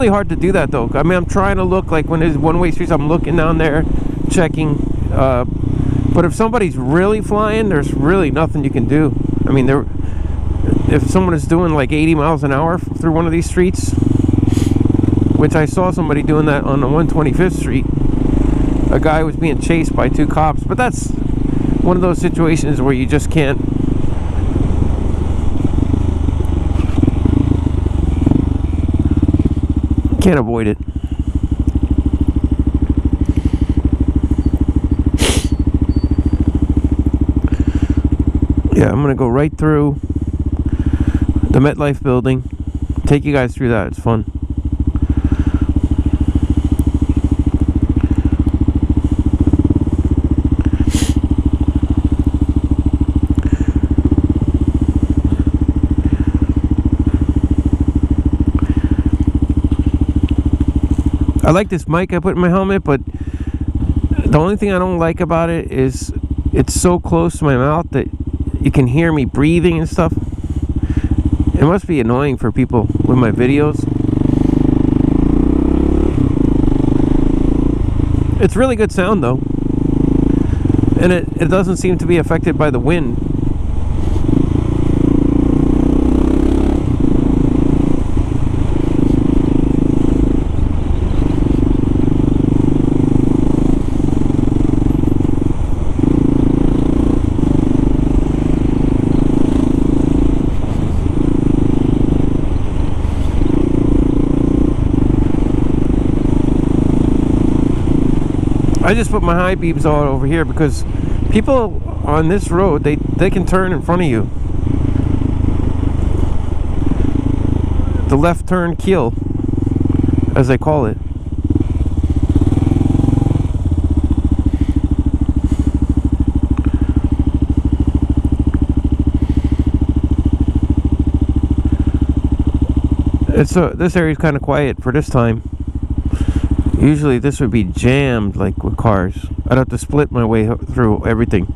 Really hard to do that though. I mean, I'm trying to look like when there's one-way streets, I'm looking down there, checking. But if somebody's really flying, there's really nothing you can do. I mean, if someone is doing like 80 miles an hour through one of these streets, which I saw somebody doing that on the 125th Street, a guy was being chased by 2 cops. But that's one of those situations where you just can't avoid it. Yeah, I'm gonna go right through the MetLife building, take you guys through that. It's fun. I like this mic I put in my helmet, but the only thing I don't like about it is it's so close to my mouth that you can hear me breathing and stuff. It must be annoying for people with my videos. It's really good sound though, and it doesn't seem to be affected by the wind. I just put my high beams all over here because people on this road, they can turn in front of you. The left turn kill, as they call it. This area is kind of quiet for this time. Usually this would be jammed like with cars. I'd have to split my way through everything.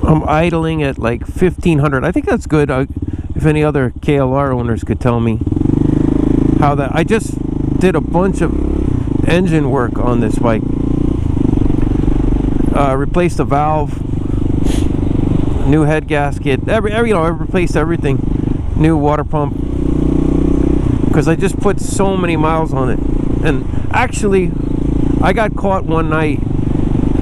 I'm idling at like 1500. I think that's good. If any other KLR owners could tell me how that... I just did a bunch of engine work on this bike. Replaced the valve, new head gasket, I replaced everything. New water pump, because I just put so many miles on it. And actually, I got caught one night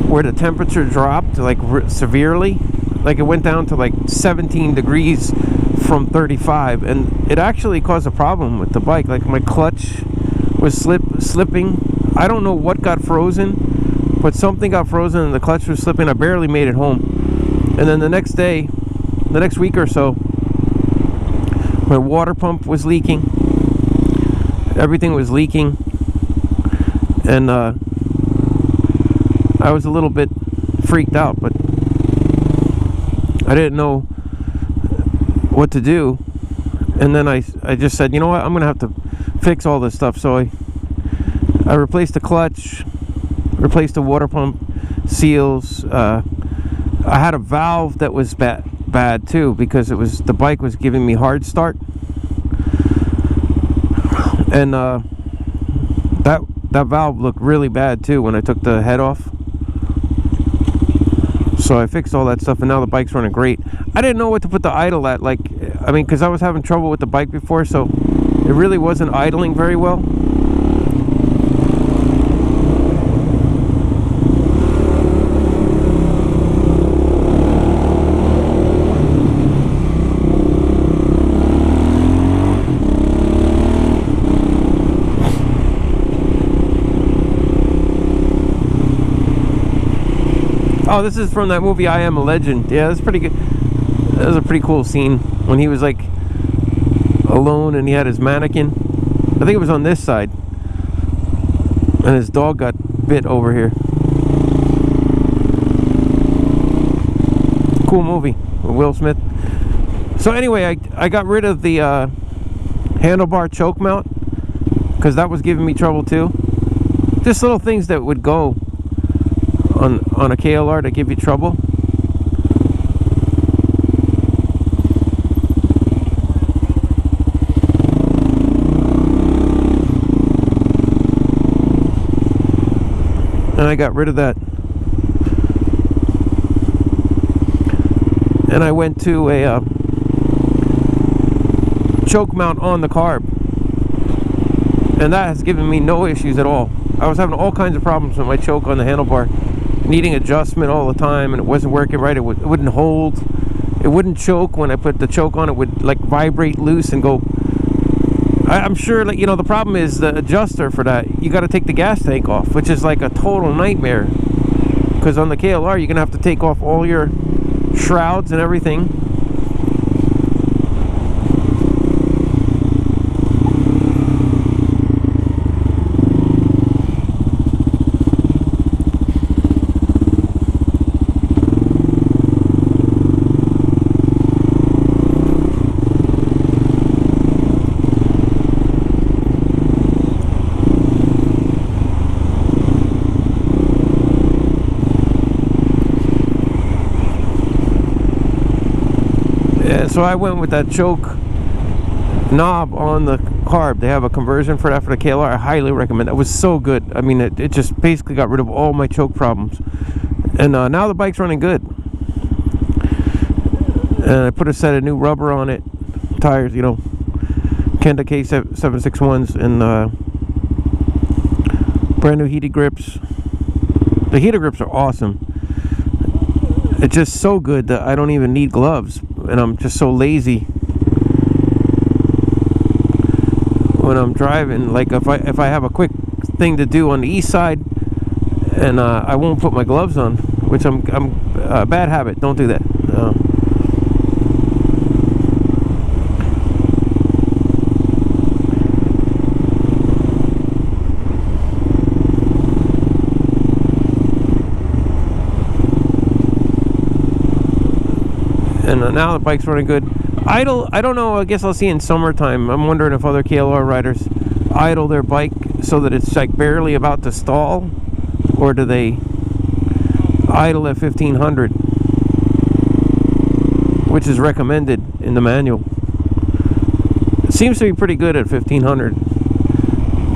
where the temperature dropped like severely. Like it went down to like 17 degrees from 35, and it actually caused a problem with the bike. Like my clutch was slipping. I don't know what got frozen, but something got frozen and the clutch was slipping. I barely made it home. And then the next day, the next week or so, my water pump was leaking. Everything was leaking. And I was a little bit freaked out, but I didn't know what to do. And then I just said, you know what, I'm gonna have to fix all this stuff. So I replaced the clutch, replaced the water pump seals. I had a valve that was bad too, because the bike was giving me hard start, and that valve looked really bad too when I took the head off. So I fixed all that stuff, and now the bike's running great. I didn't know what to put the idle at, like, I mean, because I was having trouble with the bike before, so it really wasn't idling very well. Oh, this is from that movie I Am a Legend. Yeah, that's pretty good. That was a pretty cool scene when he was like alone and he had his mannequin. I think it was on this side, and his dog got bit over here. Cool movie with Will Smith. So anyway, I got rid of the handlebar choke mount because that was giving me trouble too. Just little things that would go on a KLR that give you trouble. And I got rid of that. And I went to a choke mount on the carb, and that has given me no issues at all. I was having all kinds of problems with my choke on the handlebar, needing adjustment all the time, and it wasn't working right. It wouldn't hold, it wouldn't choke. When I put the choke on, it would like vibrate loose and go. I'm sure, like, you know, the problem is the adjuster for that. You got to take the gas tank off, which is like a total nightmare, because on the KLR you're gonna have to take off all your shrouds and everything. So I went with that choke knob on the carb. They have a conversion for that for the KLR. I highly recommend it. It was so good. I mean, it just basically got rid of all my choke problems. And now the bike's running good. And I put a set of new rubber on it. Tires, you know, Kenda K761s, and brand new heated grips. The heated grips are awesome. It's just so good that I don't even need gloves. And I'm just so lazy when I'm driving. Like if I have a quick thing to do on the east side, and I won't put my gloves on, which I'm a bad habit. Don't do that. And now the bike's running good. Idle, I don't know, I guess I'll see in summertime. I'm wondering if other KLR riders idle their bike so that it's like barely about to stall, or do they idle at 1500, which is recommended in the manual. It seems to be pretty good at 1500,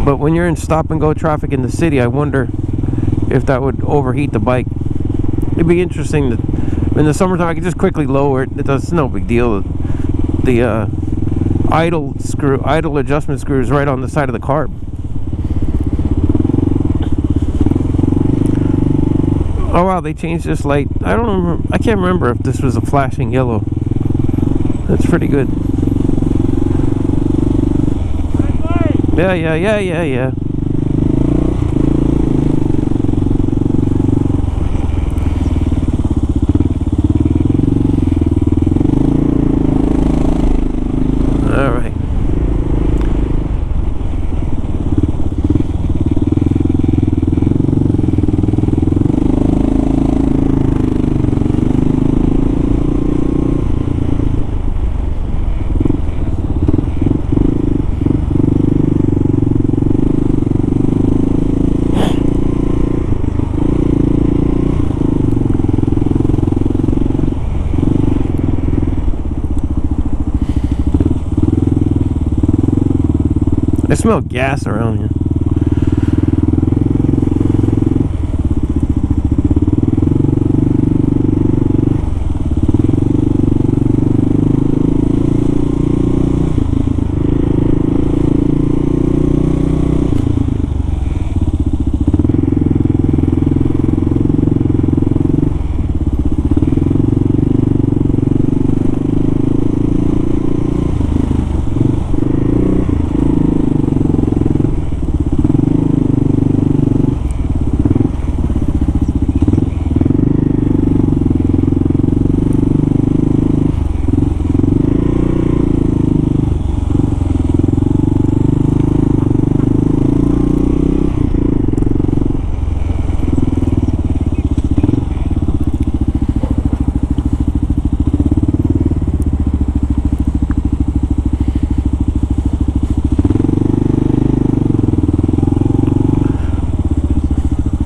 but when you're in stop and go traffic in the city, I wonder if that would overheat the bike. It'd be interesting to, in the summertime, I can just quickly lower it. It's no big deal. The idle adjustment screw is right on the side of the carb. Oh wow, they changed this light. I can't remember if this was a flashing yellow. That's pretty good. Yeah. I smell gas around here.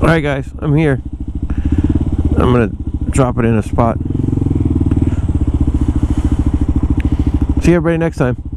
Alright guys, I'm here. I'm gonna drop it in a spot. See everybody next time.